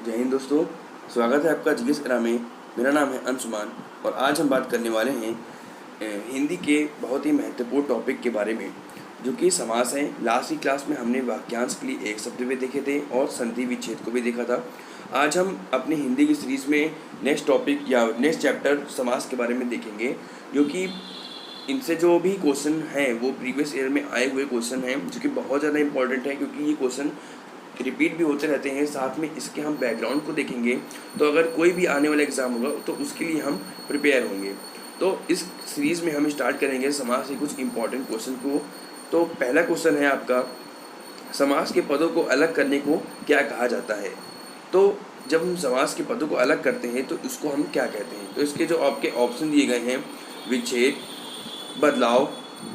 जय हिंद दोस्तों, स्वागत है आपका जीएस एरा में। मेरा नाम है अंशुमान और आज हम बात करने वाले हैं हिंदी के बहुत ही महत्वपूर्ण टॉपिक के बारे में, जो कि समास है। लास्ट की क्लास में हमने वाक्यांश के लिए एक शब्द भी देखे थे और संधि विच्छेद को भी देखा था। आज हम अपनी हिंदी की सीरीज़ में नेक्स्ट टॉपिक या नेक्स्ट चैप्टर समास के बारे में देखेंगे, जो कि इनसे जो भी क्वेश्चन हैं वो प्रीवियस ईयर में आए हुए क्वेश्चन हैं, जो कि बहुत ज़्यादा इंपॉर्टेंट है क्योंकि ये क्वेश्चन रिपीट भी होते रहते हैं। साथ में इसके हम बैकग्राउंड को देखेंगे, तो अगर कोई भी आने वाला एग्ज़ाम होगा तो उसके लिए हम प्रिपेयर होंगे। तो इस सीरीज़ में हम स्टार्ट करेंगे समास के कुछ इंपॉर्टेंट क्वेश्चन को। तो पहला क्वेश्चन है आपका, समास के पदों को अलग करने को क्या कहा जाता है। तो जब हम समास के पदों को अलग करते हैं तो इसको हम क्या कहते हैं। तो इसके जो आपके ऑप्शन दिए गए हैं, विच्छेद, बदलाव,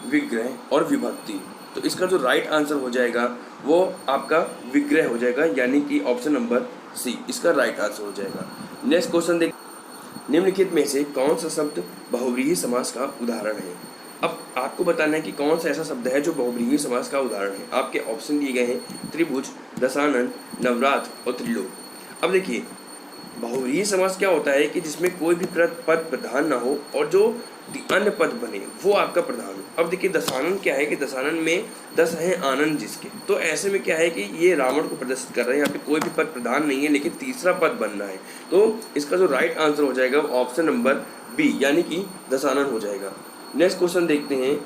विग्रह और विभक्ति। तो इसका जो राइट आंसर हो जाएगा वो आपका विग्रह हो जाएगा, यानी कि ऑप्शन नंबर सी इसका राइट आंसर हो जाएगा। नेक्स्ट क्वेश्चन देख, निम्नलिखित में से कौन सा शब्द बहुव्रीहि समास का उदाहरण है। अब आपको बताना है कि कौन सा ऐसा शब्द है जो बहुव्रीहि समास का उदाहरण है। आपके ऑप्शन दिए गए हैं त्रिभुज, दशानन, नवरात्र और त्रिलोक। अब देखिए, बहुव्रीहि समास क्या होता है कि जिसमें कोई भी पद प्रधान ना हो और जो अन्य पद बने वो आपका प्रधान हो। अब देखिए, दशानन क्या है कि दशानन में 10 हैं आनंद जिसके, तो ऐसे में क्या है कि ये रावण को प्रदर्शित कर रहे हैं। यहाँ पे कोई भी पद प्रधान नहीं है लेकिन तीसरा पद बनना है, तो इसका जो राइट आंसर हो जाएगा वो ऑप्शन नंबर बी यानी कि दशानन हो जाएगा। नेक्स्ट क्वेश्चन देखते हैं,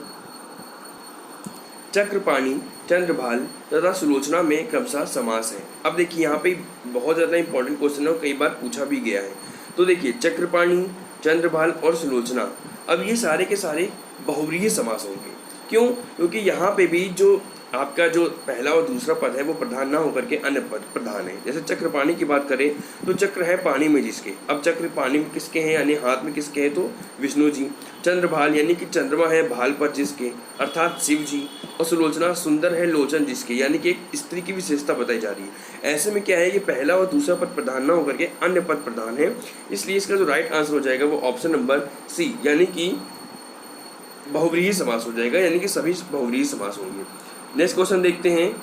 चक्रपाणि, चंद्रभाल तथा सुलोचना में क्रमशः समास है। अब देखिए, यहाँ पे बहुत ज़्यादा इंपॉर्टेंट क्वेश्चन है और कई बार पूछा भी गया है। तो देखिए, चक्रपाणि, चंद्रभाल और सुलोचना, अब ये सारे के सारे बहुव्रीहि समास होंगे। क्यों? क्योंकि यहाँ पे भी जो आपका जो पहला और दूसरा पद है वो प्रधान ना होकर के अन्य पद प्रधान है। जैसे चक्रपाणि की बात करें तो चक्र है पानी में जिसके, अब चक्र पानी में किसके हैं यानी हाथ में किसके हैं, तो विष्णु जी। चंद्रभाल यानी कि चंद्रमा है भाल पर जिसके, अर्थात शिव जी। और सुलोचना सुंदर है लोचन जिसके, यानी कि एक स्त्री की विशेषता बताई जा रही है। ऐसे में क्या है कि पहला और दूसरा पद प्रधान ना होकर के अन्य पद प्रधान है, इसलिए इसका जो राइट आंसर हो जाएगा वो ऑप्शन नंबर सी यानी कि बहुव्रीहि समास हो जाएगा, यानी कि सभी बहुव्रीहि समास होंगे। नेक्स्ट क्वेश्चन देखते हैं,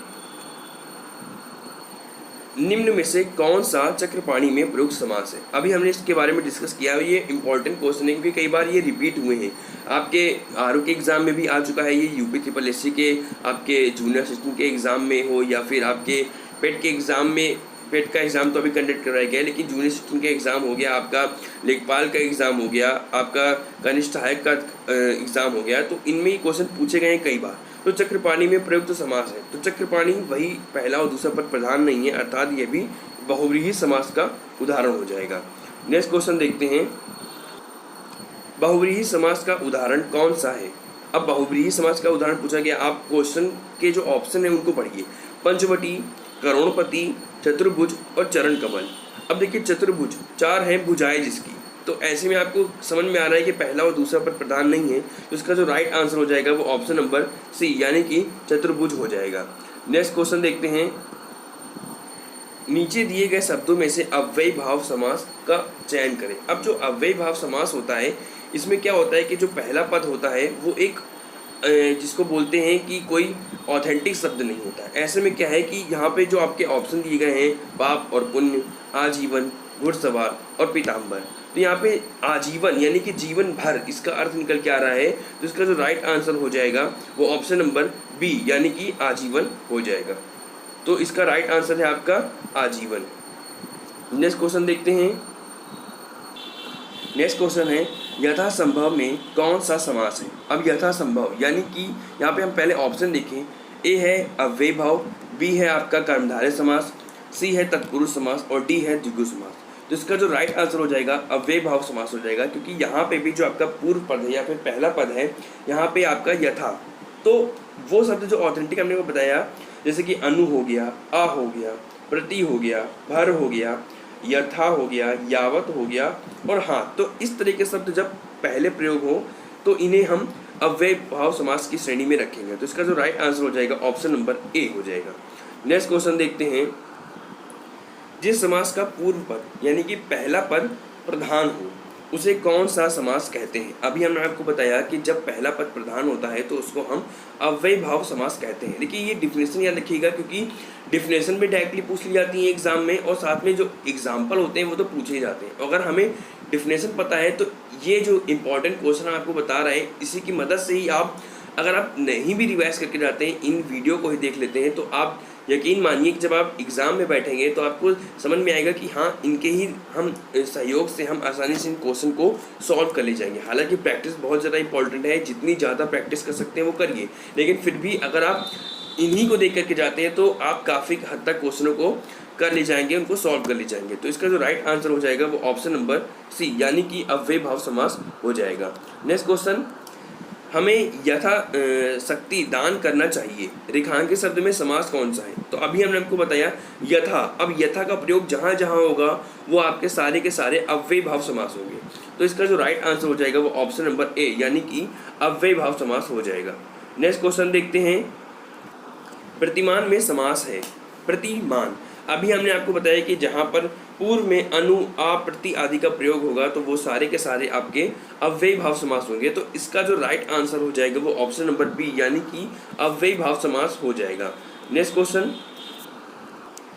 निम्न में से कौन सा चक्रपाणि में प्रयुक्त समास है। अभी हमने इसके बारे में डिस्कस किया है। ये इंपॉर्टेंट क्वेश्चन है क्योंकि कई बार ये रिपीट हुए हैं। आपके आरओ के एग्जाम में भी आ चुका है ये, यूपी ट्रिपल एससी के आपके जूनियर असिस्टेंट के एग्जाम में हो या फिर आपके पेट के एग्जाम में। पेट का एग्ज़ाम तो अभी कंडक्ट करवाया गया है, लेकिन जूनियर असिस्टेंट का एग्ज़ाम हो गया, आपका लेखपाल का एग्ज़ाम हो गया, आपका कनिष्ठ सहायक का एग्ज़ाम हो गया, तो इनमें ही क्वेश्चन पूछे गए हैं कई बार। तो चक्रपाणि में प्रयुक्त समास है, तो चक्रपाणि वही पहला और दूसरा पद प्रधान नहीं है, अर्थात ये भी बहुव्रीहि समास का उदाहरण हो जाएगा। नेक्स्ट क्वेश्चन देखते हैं, बहुव्रीहि समास का उदाहरण कौन सा है। अब बहुव्रीहि समास का उदाहरण पूछा गया, आप क्वेश्चन के जो ऑप्शन है उनको पढ़िए। पंचवटी, करोड़पति, चतुर्भुज और चरण कमल। अब देखिए, चतुर्भुज, चार हैं भुजाएं जिसकी, तो ऐसे में आपको समझ में आ रहा है कि पहला और दूसरा पद प्रधान नहीं है, तो इसका जो राइट आंसर हो जाएगा वो ऑप्शन नंबर सी यानी कि चतुर्भुज हो जाएगा। नेक्स्ट क्वेश्चन देखते हैं, नीचे दिए गए शब्दों में से अव्ययी भाव समास का चयन करें। अब जो अव्ययी भाव समास होता है, इसमें क्या होता है कि जो पहला पद होता है वो एक जिसको बोलते हैं कि कोई ऑथेंटिक शब्द नहीं होता है। ऐसे में क्या है कि यहाँ पे जो आपके ऑप्शन दिए गए हैं, पाप और पुण्य, आजीवन, घुड़सवार और पीताम्बर, तो यहाँ पे आजीवन यानी कि जीवन भर इसका अर्थ निकल के आ रहा है, तो इसका जो राइट आंसर हो जाएगा वो ऑप्शन नंबर बी यानी कि आजीवन हो जाएगा। तो इसका राइट आंसर है आपका आजीवन। नेक्स्ट क्वेश्चन देखते हैं, नेक्स्ट क्वेश्चन है, यथासंभव में कौन सा समास है। अब यथासंभव यानी कि यहाँ पे हम पहले ऑप्शन देखें, ए है अव्ययी भाव, बी है आपका कर्मधारय समास, सी है तत्पुरुष समास और डी है द्विगु समास। तो इसका जो राइट आंसर हो जाएगा अव्ययी भाव समास हो जाएगा, क्योंकि यहाँ पे भी जो आपका पूर्व पद है या फिर पहला पद है, यहाँ पे आपका यथा, तो वो शब्द जो ऑथेंटिक हमने को बताया, जैसे कि अनु हो गया, आ हो गया, प्रति हो गया, भर हो गया, यथा हो गया, यावत हो गया और हाँ, तो इस तरह के शब्द जब पहले प्रयोग हो तो इन्हें हम अव्ययी भाव समास की श्रेणी में रखेंगे। तो इसका जो राइट आंसर हो जाएगा ऑप्शन नंबर ए हो जाएगा। नेक्स्ट क्वेश्चन देखते हैं, जिस समास का पूर्व पद यानी कि पहला पद प्रधान हो उसे कौन सा समास कहते हैं? अभी हमने आपको बताया कि जब पहला पद प्रधान होता है तो उसको हम अव्ययी भाव समास कहते हैं। देखिए ये डिफिनेशन याद रखिएगा, क्योंकि डिफिनेशन भी डायरेक्टली पूछ ली जाती है एग्जाम में, और साथ में जो एग्जाम्पल होते हैं वो तो पूछे ही जाते हैं। अगर हमें डिफिनेशन पता है तो ये जो इंपॉर्टेंट क्वेश्चन हम आपको बता रहे हैं, इसी की मदद से ही आप, अगर आप नहीं भी रिवाइज करके जाते हैं, इन वीडियो को ही देख लेते हैं, तो आप यकीन मानिए कि जब आप एग्ज़ाम में बैठेंगे तो आपको समझ में आएगा कि हाँ, इनके ही हम सहयोग से हम आसानी से इन क्वेश्चन को सॉल्व कर ले जाएंगे। हालांकि प्रैक्टिस बहुत ज़्यादा इंपॉर्टेंट है, जितनी ज़्यादा प्रैक्टिस कर सकते हैं वो करिए, लेकिन फिर भी अगर आप इन्हीं को देख करके जाते हैं तो आप काफ़ी हद तक क्वेश्चनों को कर ले जाएंगे, उनको सॉल्व कर ले जाएंगे। तो इसका जो राइट आंसर हो जाएगा वो ऑप्शन नंबर सी, यानी कि अव्ययी भाव समास हो जाएगा। नेक्स्ट क्वेश्चन, हमें यथा शक्ति दान करना चाहिए, रेखांकित शब्द में समास कौन सा है? तो अभी हमने आपको बताया यथा। अब यथा का प्रयोग जहाँ जहाँ होगा वो आपके सारे के सारे अव्ययी भाव समास होंगे। तो इसका जो राइट आंसर हो जाएगा वो ऑप्शन नंबर ए, यानी कि अव्ययी भाव समास हो जाएगा। नेक्स्ट क्वेश्चन देखते हैं, प्रतिमान में समास है। प्रतिमान, अभी हमने आपको बताया कि जहाँ पर पूर्व में अनु, आ, प्रति आदि का प्रयोग होगा तो वो सारे के सारे आपके अव्ययी भाव समास होंगे। तो इसका जो राइट आंसर हो जाएगा वो ऑप्शन नंबर बी, यानी कि अव्ययी भाव समास हो जाएगा। नेक्स्ट क्वेश्चन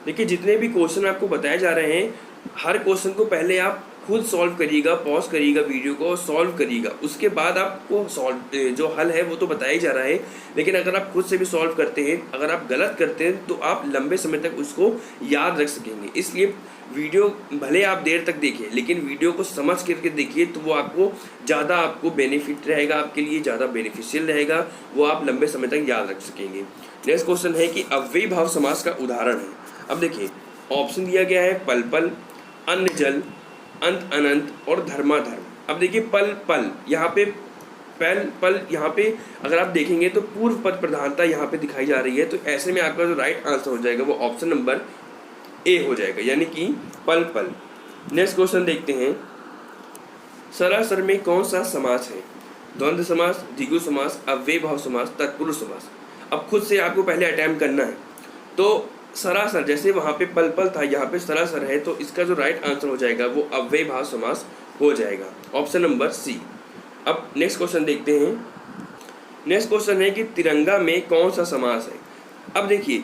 देखिए, जितने भी क्वेश्चन आपको बताए जा रहे हैं, हर क्वेश्चन को पहले आप खुद सॉल्व करिएगा, पॉज करिएगा वीडियो को और सॉल्व करिएगा, उसके बाद आपको सॉल्व जो हल है वो तो बताया ही जा रहा है, लेकिन अगर आप खुद से भी सॉल्व करते हैं, अगर आप गलत करते हैं तो आप लंबे समय तक उसको याद रख सकेंगे। इसलिए वीडियो भले आप देर तक देखिए, लेकिन वीडियो को समझ करके देखिए, तो वो आपको ज़्यादा आपको बेनिफिट रहेगा, आपके लिए ज़्यादा बेनिफिशियल रहेगा, वो आप लंबे समय तक याद रख सकेंगे। नेक्स्ट क्वेश्चन है कि अव्ययी भाव समास का उदाहरण है। अब देखिए ऑप्शन दिया गया है पल पल, अन्न जल, अंत अनंत और धर्माधर्म। अब देखिए पल पल, यहाँ पे पल पल, यहाँ पे अगर आप देखेंगे तो पूर्व पद प्रधानता यहाँ पे दिखाई जा रही है। तो ऐसे में आपका जो राइट आंसर हो जाएगा वो ऑप्शन नंबर ए हो जाएगा, यानी कि पल पल। नेक्स्ट क्वेश्चन देखते हैं, सरासर में कौन सा समास है? द्वंद्व समास, द्विगु समास, अव्ययी भाव समास, तत्पुरुष समास। अब खुद से आपको पहले अटेम्प्ट करना है। तो सरासर, जैसे वहाँ पे पल पल था, यहाँ पे सरासर है, तो इसका जो राइट आंसर हो जाएगा वो अव्ययी भाव समास हो जाएगा, ऑप्शन नंबर सी। अब नेक्स्ट क्वेश्चन देखते हैं। नेक्स्ट क्वेश्चन है कि तिरंगा में कौन सा समास है? अब देखिए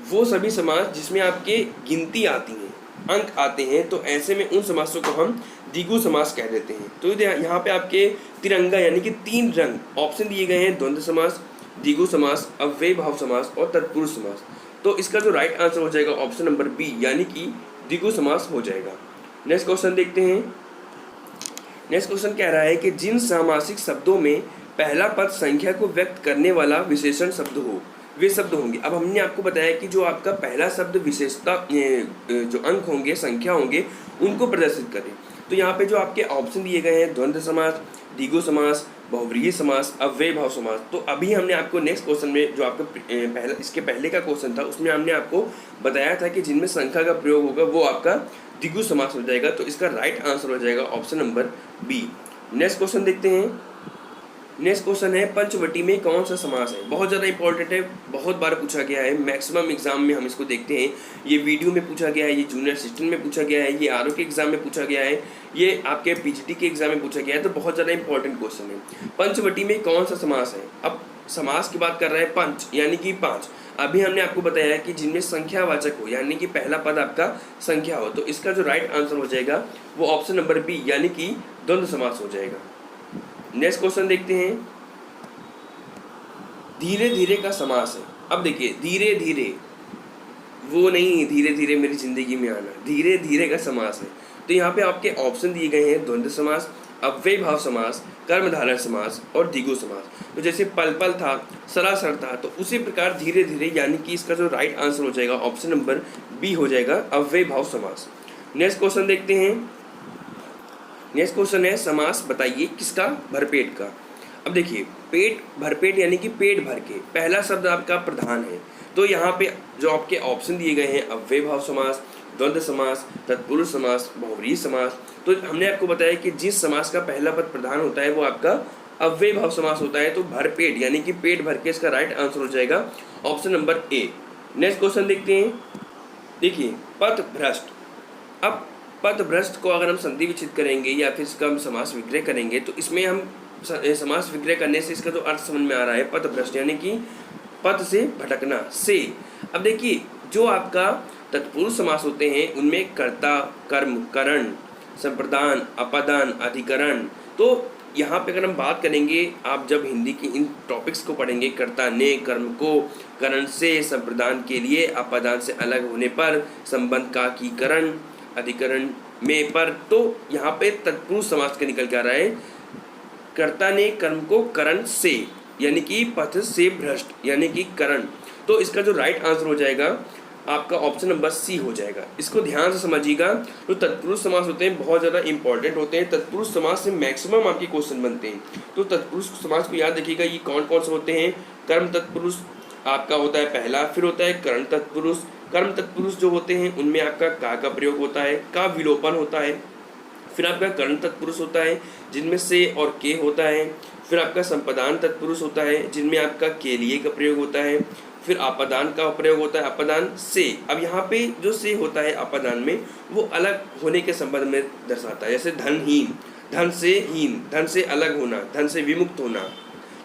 वो सभी समास जिसमें आपके गिनती आती है, अंक आते हैं, तो ऐसे में उन समासों को हम द्विगु समास कह देते हैं। तो यहाँ पे आपके तिरंगा यानी कि 3 रंग ऑप्शन दिए गए हैं, द्वंद्व समास, द्विगु समास, अव्ययी भाव समास और तत्पुरुष समास। तो इसका जो राइट आंसर हो जाएगा ऑप्शन नंबर बी, यानी कि द्विगु समास हो जाएगा। नेक्स्ट क्वेश्चन देखते हैं। नेक्स्ट क्वेश्चन कह रहा है कि जिन सामासिक शब्दों में पहला पद संख्या को व्यक्त करने वाला विशेषण शब्द हो, वे शब्द होंगे। अब हमने आपको बताया कि जो आपका पहला शब्द विशेषता, जो अंक होंगे, संख्या होंगे, उनको प्रदर्शित करें। तो यहाँ पे जो आपके ऑप्शन दिए गए हैं, द्वंद्व समास, द्विगु समास, बहुव्रीहि समास, अव्ययी भाव समास। तो अभी हमने आपको नेक्स्ट क्वेश्चन में जो आपका पहला, इसके पहले का क्वेश्चन था, उसमें हमने आपको बताया था कि जिनमें संख्या का प्रयोग होगा वो आपका द्विगु समास हो जाएगा। तो इसका राइट आंसर हो जाएगा option number B. Next question देखते हैं। नेक्स्ट क्वेश्चन है पंचवटी में कौन सा समास है? बहुत ज़्यादा इंपॉर्टेंट है, बहुत बार पूछा गया है, मैक्सिमम एग्जाम में हम इसको देखते हैं। ये वीडियो में पूछा गया है, ये जूनियर असिस्टेंट में पूछा गया है, ये आरओ के एग्जाम में पूछा गया है, ये आपके पीजीटी के एग्जाम में पूछा गया है। तो बहुत ज़्यादा इंपॉर्टेंट क्वेश्चन है। पंचवटी में कौन सा समास है? अब समास की बात कर रहे हैं पंच, यानी कि 5। अभी हमने आपको बताया कि जिनमें संख्यावाचक हो, यानी कि पहला पद आपका संख्या हो, तो इसका जो राइट आंसर हो जाएगा वो ऑप्शन नंबर बी, यानी कि द्वंद्व समास हो जाएगा। नेक्स्ट क्वेश्चन देखते हैं। धीरे धीरे का समास है। अब देखिए धीरे धीरे, वो नहीं धीरे धीरे मेरी जिंदगी में आना, धीरे धीरे का समास है। तो यहाँ पे आपके ऑप्शन दिए गए हैं, द्वंद्व समास, अव्ययी भाव समास, कर्मधारय समास और द्विगु समास। तो जैसे पल पल था, सरासर था, तो उसी प्रकार धीरे धीरे, यानी कि इसका जो राइट आंसर हो जाएगा ऑप्शन नंबर बी हो जाएगा, अव्ययी भाव समास। नेक्स्ट क्वेश्चन देखते हैं। नेक्स्ट क्वेश्चन है समास बताइए किसका? भरपेट का। अब देखिए पेट, भरपेट यानी कि पेट भर के, पहला शब्द आपका प्रधान है। तो यहाँ पे जो आपके ऑप्शन दिए गए हैं, अव्ययी भाव समास, द्वंद्व समास, तत्पुरुष समास, बहुव्रीहि समास। तो हमने आपको बताया कि जिस समास का पहला पद प्रधान होता है वो आपका अव्ययी भाव समास होता है। तो भरपेट यानी कि पेट भर के, इसका राइट आंसर हो जाएगा option number A. Next question देखते हैं। देखिए पथ भ्रष्ट। अब पदभ्रष्ट को अगर हम संधि विच्छेद करेंगे या फिर इसका हम समास विग्रह करेंगे तो इसमें हम समास विग्रह करने से इसका जो अर्थ समझ में आ रहा है पदभ्रष्ट यानी कि पद से भटकना से। अब देखिए जो आपका तत्पुरुष समास होते हैं उनमें कर्ता, कर्म, करण, संप्रदान, अपादान, अधिकरण। तो यहाँ पे अगर हम बात करेंगे, आप जब हिंदी की इन टॉपिक्स को पढ़ेंगे, कर्ता ने, कर्म को, करण से, संप्रदान के लिए, अपादान से अलग होने पर, संबंध का की करण, अधिकरण में पर, तो यहाँ पे तत्पुरुष समास का निकल के आ रहा है कर्ता ने कर्म को करण से यानी कि पथ से भ्रष्ट यानी कि करण। तो इसका जो राइट आंसर हो जाएगा आपका ऑप्शन नंबर सी हो जाएगा। इसको ध्यान से समझिएगा। तो तत्पुरुष समास होते हैं बहुत ज़्यादा इंपॉर्टेंट होते हैं। तत्पुरुष समास से मैक्सिमम आपके क्वेश्चन बनते हैं। तो तत्पुरुष समास को याद रखिएगा। ये कौन कौन से होते हैं? कर्म तत्पुरुष आपका होता है पहला, फिर होता है करण तत्पुरुष। कर्म तत्पुरुष जो होते हैं उनमें आपका का प्रयोग होता है, का विलोपन होता है। फिर आपका करण तत्पुरुष होता है जिनमें से और के होता है। फिर आपका संपदान तत्पुरुष होता है जिनमें आपका के लिए का प्रयोग होता है। फिर अपादान का प्रयोग होता है, अपादान से। अब यहाँ पे जो से होता है अपादान में वो अलग होने के संबंध में दर्शाता है। जैसे धनहीन, धन से हीन, धन से अलग होना, धन से विमुक्त होना।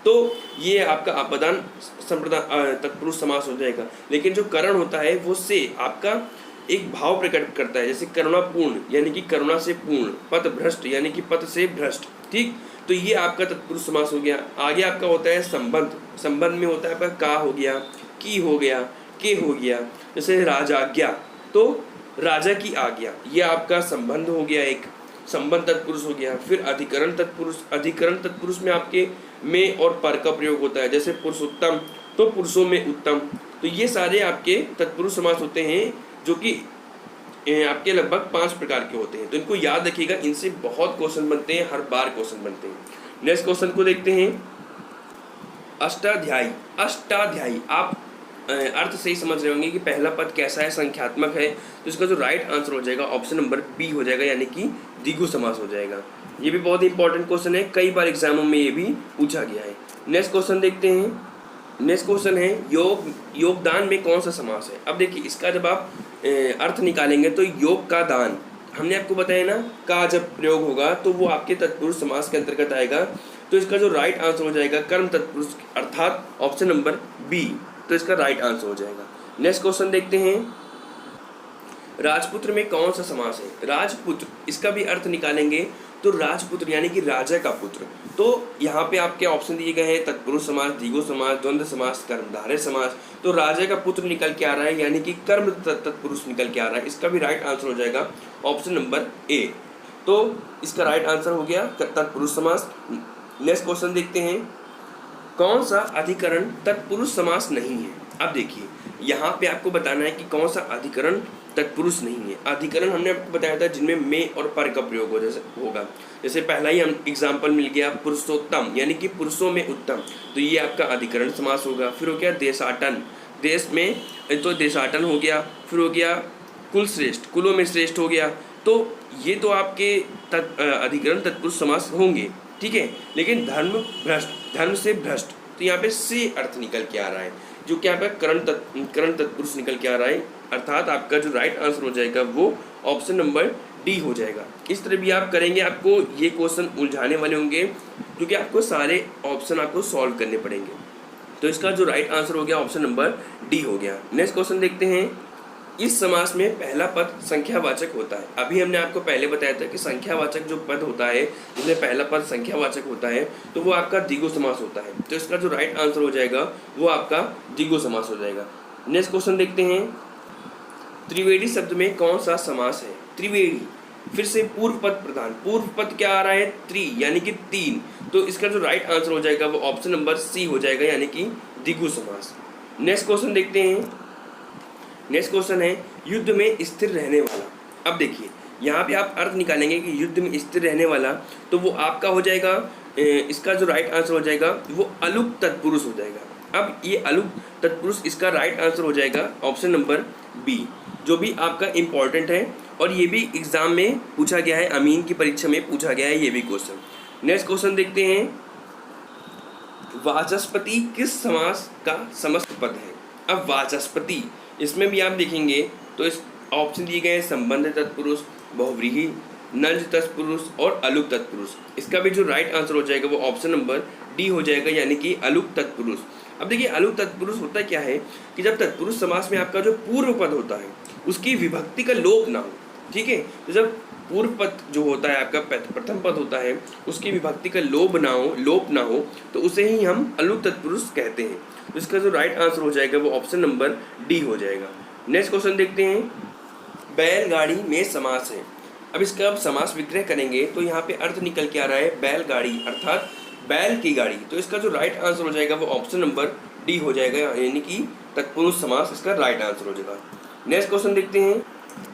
तो ये आपका अपादान संप्रदान तत्पुरुष समास हो जाएगा। लेकिन जो करण होता है वो से आपका एक भाव प्रकट करता है। जैसे करुणापूर्ण यानी कि करुणा से पूर्ण, पथ भ्रष्ट यानी कि पथ से भ्रष्ट। ठीक, तो ये आपका तत्पुरुष समास हो गया। आगे आपका होता है संबंध। संबंध में होता है आपका का हो गया, की हो गया, के हो गया। जैसे राजाज्ञा, तो राजा की आज्ञा, ये आपका संबंध हो गया, एक संबंध तत्पुरुष हो गया। फिर अधिकरण तत्पुरुष। अधिकरण तत्पुरुष में आपके में और पर का प्रयोग होता है। जैसे पुरुषोत्तम, तो पुरुषों में उत्तम। तो ये सारे आपके तत्पुरुष समास होते हैं जो कि आपके लगभग 5 प्रकार के होते हैं। तो इनको याद रखिएगा, इनसे बहुत क्वेश्चन बनते हैं, हर बार क्वेश्चन बनते हैं। नेक्स्ट क्वेश्चन को देखते हैं। अष्टाध्यायी। अष्टाध्यायी आप अर्थ से ही समझ रहे होंगे कि पहला पद कैसा है, संख्यात्मक है। तो इसका जो राइट आंसर हो जाएगा ऑप्शन नंबर बी हो जाएगा, यानी कि द्विगु समास हो जाएगा। ये भी बहुत इंपॉर्टेंट क्वेश्चन है, कई बार एग्जामों में ये भी पूछा गया है। नेक्स्ट क्वेश्चन देखते हैं। नेक्स्ट क्वेश्चन है योगदान में कौन सा समास है। अब देखिए इसका जब आप अर्थ निकालेंगे तो योग का दान, हमने आपको बताया ना, का जब प्रयोग होगा तो वो आपके तत्पुरुष समास के अंतर्गत आएगा। तो इसका जो राइट आंसर हो जाएगा कर्म तत्पुरुष, अर्थात ऑप्शन नंबर बी। तो इसका राइट आंसर हो जाएगा। नेक्स्ट क्वेश्चन देखते हैं। राजपुत्र में कौन सा समास है। राजपुत्र, इसका भी अर्थ निकालेंगे तो राजपुत्र यानी कि राजा का पुत्र। तो यहाँ पे आपके ऑप्शन दिए गए हैं तत्पुरुष समास, द्विगु समास, द्वंद्व समास, कर्मधारय समास। तो राजा का पुत्र निकल के आ रहा है, यानी कि कर्म तत्पुरुष निकल के आ रहा है। इसका भी राइट आंसर हो जाएगा ऑप्शन नंबर ए। तो इसका राइट आंसर हो गया तत्पुरुष समास। नेक्स्ट क्वेश्चन देखते हैं। कौन सा अधिकरण तत्पुरुष समास नहीं है। अब देखिए यहाँ पे आपको बताना है कि कौन सा अधिकरण तत्पुरुष नहीं है। अधिकरण हमने आपको बताया था जिनमें में और पर का प्रयोग होगा। जैसे पहला ही हम एग्जाम्पल मिल गया पुरुषोत्तम यानी कि पुरुषों में उत्तम, तो ये आपका अधिकरण समास होगा। फिर हो गया देशाटन, देश में तो देशाटन हो गया। फिर हो गया कुल श्रेष्ठ, कुलों में श्रेष्ठ हो गया। तो ये तो आपके अधिकरण तत्पुरुष समास होंगे, ठीक है। लेकिन धर्म भ्रष्ट, धर्म से भ्रष्ट, तो यहाँ पे से अर्थ निकल के आ रहा है, जो कि आपका करण तत्पुरुष निकल के आ रहा है। अर्थात आपका जो राइट आंसर हो जाएगा वो ऑप्शन नंबर डी हो जाएगा। इस तरह भी आप करेंगे, आपको ये क्वेश्चन उलझाने वाले होंगे क्योंकि आपको सारे ऑप्शन आपको सॉल्व करने पड़ेंगे। तो इसका जो राइट आंसर हो गया ऑप्शन नंबर डी हो गया। नेक्स्ट क्वेश्चन देखते हैं। इस समास में पहला पद संख्यावाचक होता है। अभी हमने आपको पहले बताया था कि संख्यावाचक जो पद होता है जिसमें पहला पद संख्यावाचक होता है तो वो आपका द्विगु समास होता है। तो इसका जो राइट आंसर हो जाएगा वो आपका द्विगु समास हो जाएगा। नेक्स्ट क्वेश्चन देखते हैं। त्रिवेणी शब्द में कौन सा समास है। त्रिवेणी, फिर से पूर्व पद प्रधान, पूर्व पद क्या आ रहा है, त्रि यानी कि 3। तो इसका जो राइट आंसर हो जाएगा वो ऑप्शन नंबर सी हो जाएगा, यानी कि द्विगु समास। नेक्स्ट क्वेश्चन देखते हैं। नेक्स्ट क्वेश्चन है युद्ध में स्थिर रहने वाला। अब देखिए यहाँ पे आप अर्थ निकालेंगे कि युद्ध में स्थिर रहने वाला, तो वो आपका हो जाएगा, इसका जो राइट आंसर हो जाएगा वो अलुक तत्पुरुष हो जाएगा। अब ये अलुक तत्पुरुष, इसका राइट आंसर हो जाएगा ऑप्शन नंबर बी, जो भी आपका इम्पॉर्टेंट है और ये भी एग्जाम में पूछा गया है, अमीन की परीक्षा में पूछा गया है ये भी क्वेश्चन। नेक्स्ट क्वेश्चन देखते हैं। वाचस्पति किस समास का समस्त पद है। अब वाचस्पति, इसमें भी आप देखेंगे तो ऑप्शन दिए गए हैं संबंध तत्पुरुष, बहुव्रीहि, नंज तत्पुरुष और अलुक तत्पुरुष। इसका भी जो राइट आंसर हो जाएगा वो ऑप्शन नंबर डी हो जाएगा, यानी कि अलुक तत्पुरुष। अब देखिए अलुक तत्पुरुष होता क्या है कि जब तत्पुरुष समास में आपका जो पूर्व पद होता है उसकी विभक्ति का लोप ना हो, ठीक है। तो जब पूर्व पद जो होता है आपका प्रथम पद होता है उसकी विभक्ति का लोप ना हो तो उसे ही हम अलुक तत्पुरुष कहते हैं। तो इसका जो राइट आंसर हो जाएगा वो ऑप्शन नंबर डी हो जाएगा। नेक्स्ट क्वेश्चन देखते हैं, बैलगाड़ी में समास है। अब इसका अब समास विग्रह करेंगे तो यहाँ पे अर्थ निकल के आ रहा है बैलगाड़ी अर्थात बैल की गाड़ी। तो इसका जो राइट आंसर हो जाएगा वो ऑप्शन नंबर डी हो जाएगा, यानी कि तत्पुरुष समास इसका राइट आंसर हो जाएगा। नेक्स्ट क्वेश्चन देखते हैं,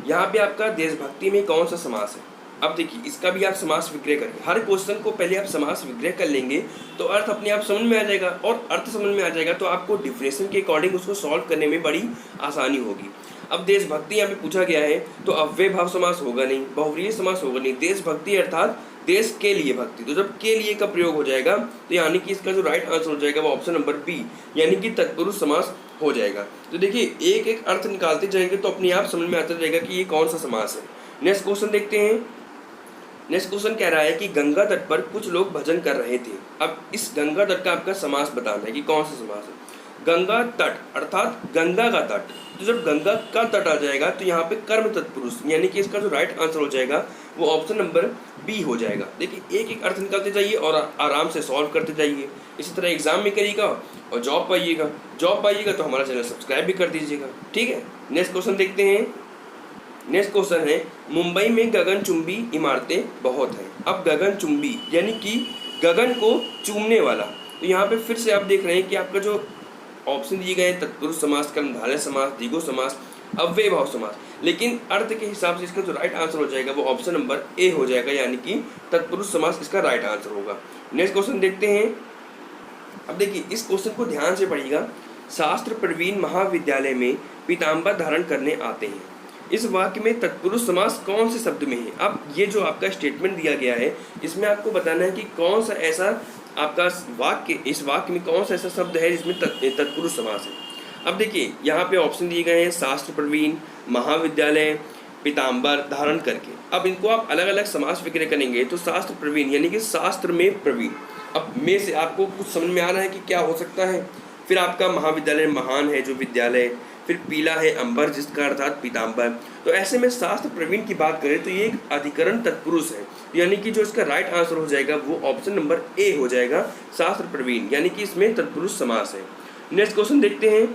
यहाँ पे आपका देशभक्ति में कौन सा समास है। अब देखिए इसका भी आप समास विग्रह करेंगे। हर क्वेश्चन को पहले आप समास विग्रह कर लेंगे तो अर्थ अपने आप समझ में आ जाएगा, और अर्थ समझ में आ जाएगा तो आपको डिफिनेशन के अकॉर्डिंग उसको सॉल्व करने में बड़ी आसानी होगी। अब देशभक्ति यहाँ पे पूछा गया है तो अव्यय भाव समास होगा नहीं, बहुव्रीहि समास होगा नहीं, देशभक्ति अर्थात देश के लिए भक्ति। तो जब के लिए का प्रयोग हो जाएगा तो यानी कि इसका जो राइट आंसर हो जाएगा वो ऑप्शन नंबर बी, यानी कि तत्पुरुष समास हो जाएगा। तो देखिए एक एक अर्थ निकालते जाएंगे तो अपने आप समझ में आता जाएगा कि ये कौन सा समास है। नेक्स्ट क्वेश्चन देखते हैं। नेक्स्ट क्वेश्चन कह रहा है कि गंगा तट पर कुछ लोग भजन कर रहे थे। अब इस गंगा तट का आपका समास बताना है कि कौन सा समास है। गंगा तट अर्थात गंगा का तट। तो जब गंगा का तट आ जाएगा तो यहाँ पे कर्म तत्पुरुष, यानी कि इसका जो राइट आंसर हो जाएगा वो ऑप्शन नंबर बी हो जाएगा। देखिए एक एक अर्थ निकालते जाइए और आराम से सॉल्व करते जाइए। इसी तरह एग्जाम में करिएगा और जॉब पाइएगा तो हमारा चैनल सब्सक्राइब भी कर दीजिएगा, ठीक है। नेक्स्ट क्वेश्चन देखते हैं। नेक्स्ट क्वेश्चन है, मुंबई में गगनचुंबी इमारतें बहुत हैं। अब गगनचुंबी यानी कि गगन को चूमने वाला। तो यहाँ पे फिर से आप देख रहे हैं कि आपका जो ऑप्शन दिए गए हैं तत्पुरुष समास, कर्मधारय समास, द्विगु समास, अव्यय भाव समास, लेकिन अर्थ के हिसाब से इसका जो राइट आंसर हो जाएगा वो ऑप्शन नंबर ए हो जाएगा, यानी कि तत्पुरुष समास इसका राइट आंसर होगा। नेक्स्ट क्वेश्चन देखते हैं। अब देखिए इस क्वेश्चन को ध्यान से पढ़िएगा। शास्त्र प्रवीण महाविद्यालय में पीताम्बर धारण करने आते हैं। इस वाक्य में तत्पुरुष समास कौन से शब्द में है। अब ये जो आपका स्टेटमेंट दिया गया है इसमें आपको बताना है कि कौन सा ऐसा आपका वाक्य, इस वाक्य में कौन सा ऐसा शब्द है जिसमें तत्पुरुष समास है। अब देखिए यहाँ पे ऑप्शन दिए गए हैं शास्त्र प्रवीण, महाविद्यालय, पीताम्बर धारण करके। अब इनको आप अलग अलग समास विग्रह करेंगे तो शास्त्र प्रवीण यानी कि शास्त्र में प्रवीण। अब में से आपको कुछ समझ में आ रहा है कि क्या हो सकता है। फिर आपका महाविद्यालय महान है जो विद्यालय, फिर पीला है अंबर जिसका अर्थात पीताम्बर। तो ऐसे में शास्त्र प्रवीण की बात करें तो ये एक अधिकरण तत्पुरुष है, यानी कि जो इसका राइट आंसर हो जाएगा वो ऑप्शन नंबर ए हो जाएगा, शास्त्र प्रवीण, यानी कि इसमें तत्पुरुष समास है। नेक्स्ट क्वेश्चन देखते हैं।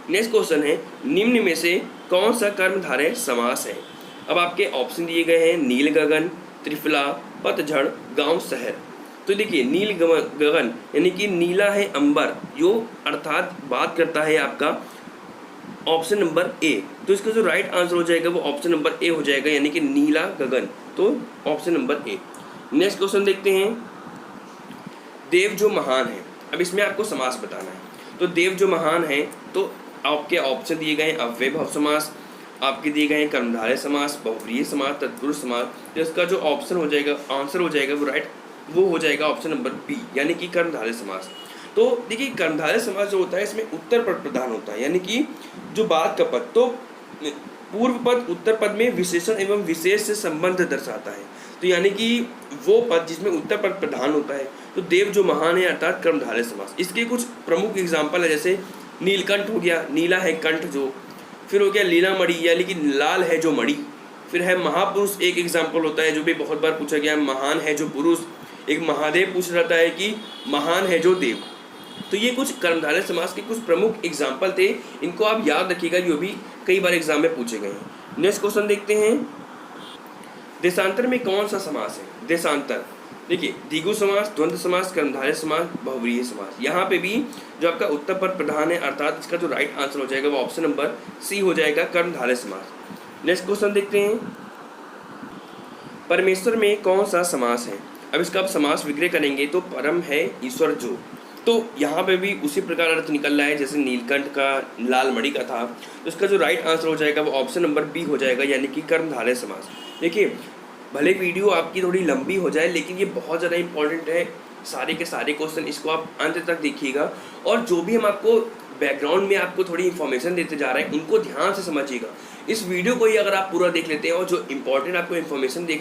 नेक्स्ट क्वेश्चन है, निम्न में से कौन सा कर्मधारय समास है। अब आपके ऑप्शन दिए गए हैं नील गगन, त्रिफला, पतझड़, गांव, शहर। तो देखिए नील गगन यानी कि नीला है अंबर, जो अर्थात बात करता है आपका ऑप्शन नंबर ए। तो इसका जो राइट आंसर हो जाएगा वो ऑप्शन नंबर ए हो जाएगा, यानी कि नीला गगन, तो option number A. Next question देखते हैं। देव जो महान है। अब इसमें आपको समास बताना है। तो देव जो महान है तो आपके ऑप्शन दिए गए हैं अव्यय भाव समास, आपके दिए गए हैं कर्मधारय समास, बहुव्रीहि समास, तत्पुरुष समास। तो इसका जो ऑप्शन हो जाएगा, आंसर हो जाएगा वो हो जाएगा ऑप्शन नंबर बी, यानी कि कर्मधारय समास। तो देखिए कर्मधारय समास जो होता है इसमें उत्तर पद प्रधान होता है, यानी कि जो बाद का पद, तो पूर्व पद उत्तर पद में विशेषण एवं विशेष से संबंध दर्शाता है। तो यानी कि वो पद जिसमें उत्तर पद प्रधान होता है। तो देव जो महान है अर्थात कर्मधारय समास। इसके कुछ प्रमुख एग्जाम्पल है, जैसे नीलकंठ हो गया, नीला है कंठ जो, फिर हो गया लीला मणि यानी कि लाल है जो मणि, फिर है महापुरुष एक एग्जाम्पल होता है जो भी बहुत बार पूछा गया, महान है जो पुरुष। एक महादेव पूछ रहता है कि महान है जो देव। तो ये कुछ कर्मधारय समास के कुछ प्रमुख एग्जाम्पल थे, इनको आप याद रखिएगा, जो भी कई बार एग्जाम में पूछे गए हैं। नेक्स्ट क्वेश्चन देखते हैं। देशांतर में कौन सा समास है। देशांतर देखिए द्विगु समास, द्वंद्व समास, कर्मधारय समास, बहुव्रीहि समास। यहाँ पे भी जो आपका उत्तर पद प्रधान है अर्थात इसका जो राइट आंसर हो जाएगा वो ऑप्शन नंबर सी हो जाएगा, कर्मधारय समास। नेक्स्ट क्वेश्चन देखते हैं। परमेश्वर में कौन सा समास है। अब इसका आप समास विग्रह करेंगे तो परम है ईश्वर जो। तो यहाँ पे भी उसी प्रकार अर्थ निकल रहा है जैसे नीलकंठ का, लाल मणि का था। तो इसका जो राइट आंसर हो जाएगा वो ऑप्शन नंबर बी हो जाएगा, यानी कि कर्मधारय समास। देखिए भले वीडियो आपकी थोड़ी लंबी हो जाए लेकिन ये बहुत ज़्यादा इंपॉर्टेंट है। सारे के सारे क्वेश्चन इसको आप अंत तक देखिएगा, और जो भी हम आपको बैकग्राउंड में आपको थोड़ी इन्फॉर्मेशन देते जा रहे हैं उनको ध्यान से समझिएगा। इस वीडियो को ही अगर आप पूरा देख लेते हैं और जो इंपॉर्टेंट आपको इन्फॉर्मेशन दे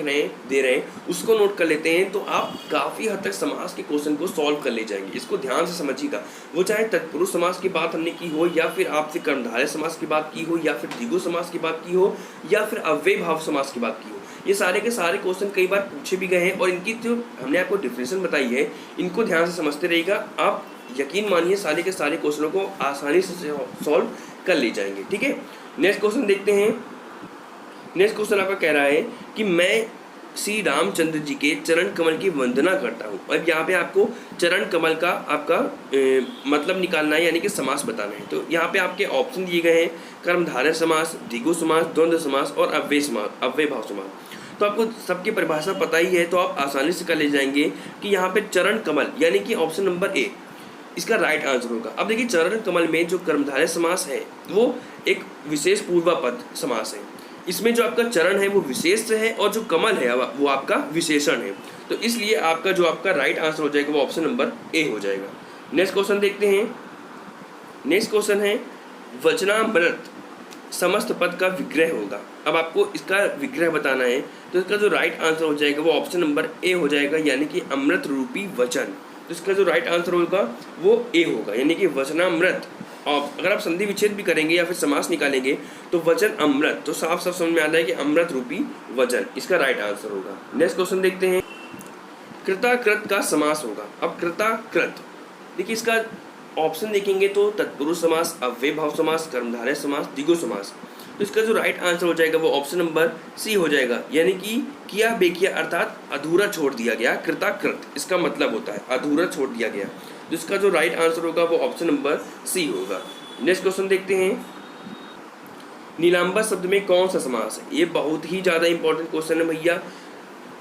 रहे हैं उसको नोट कर लेते हैं, तो आप काफ़ी हद तक समास के क्वेश्चन को सॉल्व कर ले जाएंगे। इसको ध्यान से समझिएगा, वो चाहे तत्पुरुष समास की बात हमने की हो, या फिर आपसे कर्मधारय समास की बात की हो, या फिर द्विगु समास की बात की हो, या फिर अव्ययी भाव समास की बात की हो। ये सारे के सारे क्वेश्चन कई बार पूछे भी गए हैं, और इनकी जो हमने आपको डिफिनेशन बताई है, इनको ध्यान से समझते रहिएगा। आप यकीन मानिए सारे के सारे क्वेश्चनों को आसानी से सॉल्व कर ले जाएंगे। ठीक है, नेक्स्ट क्वेश्चन देखते हैं। नेक्स्ट क्वेश्चन आपका कह रहा है कि मैं श्री रामचंद्र जी के चरण कमल की वंदना करता हूँ। अब यहाँ पे आपको चरण कमल का आपका मतलब निकालना है, यानी कि समास बताना है। तो यहाँ पे आपके ऑप्शन दिए गए हैं, कर्मधारय समास, द्विगु समास, द्वंद्व समास और अव्यय समास, अव्यय भाव समास। तो आपको सबकी परिभाषा पता ही है, तो आप आसानी से कर ले जाएंगे कि यहाँ पे चरण कमल यानी कि ऑप्शन नंबर ए इसका राइट आंसर होगा। अब देखिए, चरण कमल में जो कर्मधारय समास है वो एक विशेष पूर्वापद समास है। इसमें जो आपका चरण है वो विशेष है, और जो कमल है वो आपका विशेषण है। तो इसलिए आपका जो आपका राइट आंसर हो जाएगा वो ऑप्शन नंबर ए हो जाएगा। नेक्स्ट क्वेश्चन देखते हैं। नेक्स्ट क्वेश्चन है, वचनामृत समस्त पद का विग्रह होगा। अब आपको इसका विग्रह बताना है, तो इसका जो राइट आंसर हो जाएगा वो ऑप्शन नंबर ए हो जाएगा, यानी कि अमृत रूपी वचन। तो इसका जो राइट आंसर होगा वो ए होगा, यानी कि वचनामृत। और अगर आप संधि विच्छेद भी करेंगे या फिर समास निकालेंगे तो वचन अमृत, तो साफ साफ समझ में आता है कि अमृत रूपी वचन इसका राइट आंसर होगा। नेक्स्ट क्वेश्चन देखते हैं। कृताकृत का समास होगा। अब कृताकृत, देखिए इसका ऑप्शन देखेंगे तो तत्पुरुष समास, अव्यय भाव समास, कर्मधारय समास, द्विगु समास। तो इसका जो राइट आंसर हो जाएगा वो ऑप्शन नंबर सी हो जाएगा, यानी कि किया बेकिया अर्थात अधूरा छोड़ दिया गया। कृताकृत इसका मतलब होता है अधूरा छोड़ दिया गया। तो इसका जो राइट आंसर होगा वो ऑप्शन नंबर सी होगा। नेक्स्ट क्वेश्चन देखते हैं। नीलांबर शब्द में कौन सा समास है? ये बहुत ही ज़्यादा इंपॉर्टेंट क्वेश्चन है भैया।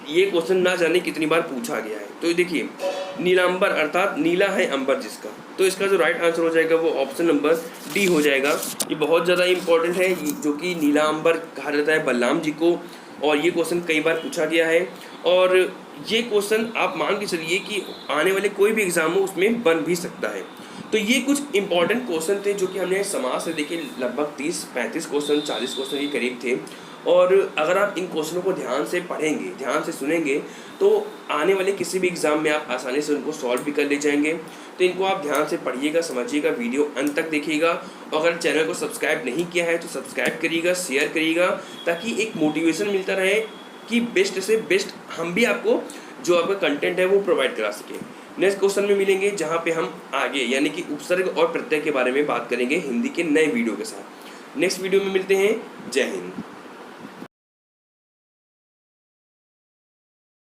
ये क्वेश्चन ना जाने कितनी बार पूछा गया है। तो देखिए, नीलांबर अर्थात नीला है अंबर जिसका, तो इसका जो राइट आंसर हो जाएगा वो ऑप्शन नंबर डी हो जाएगा। ये बहुत ज़्यादा इंपॉर्टेंट है, जो कि नीलांबर कहा जाता है बलराम जी को, और ये क्वेश्चन कई बार पूछा गया है। और ये क्वेश्चन आप मान के चलिए कि आने वाले कोई भी एग्जाम हो उसमें बन भी सकता है। तो ये कुछ इंपॉर्टेंट क्वेश्चन थे जो कि हमने समास से देखे, लगभग 30-35 क्वेश्चन 40 क्वेश्चन के करीब थे। और अगर आप इन क्वेश्चनों को ध्यान से पढ़ेंगे, ध्यान से सुनेंगे, तो आने वाले किसी भी एग्ज़ाम में आप आसानी से उनको सॉल्व भी कर ले जाएंगे। तो इनको आप ध्यान से पढ़िएगा, समझिएगा, वीडियो अंत तक देखिएगा। और अगर चैनल को सब्सक्राइब नहीं किया है तो सब्सक्राइब करिएगा, शेयर करिएगा, ताकि एक मोटिवेशन मिलता रहे कि बेस्ट से बेस्ट हम भी आपको जो आपका कंटेंट है वो प्रोवाइड करा सकें। नेक्स्ट क्वेश्चन में मिलेंगे, जहाँ पे हम आगे यानी कि उपसर्ग और प्रत्यय के बारे में बात करेंगे हिंदी के नए वीडियो के साथ। नेक्स्ट वीडियो में मिलते हैं। जय हिंद।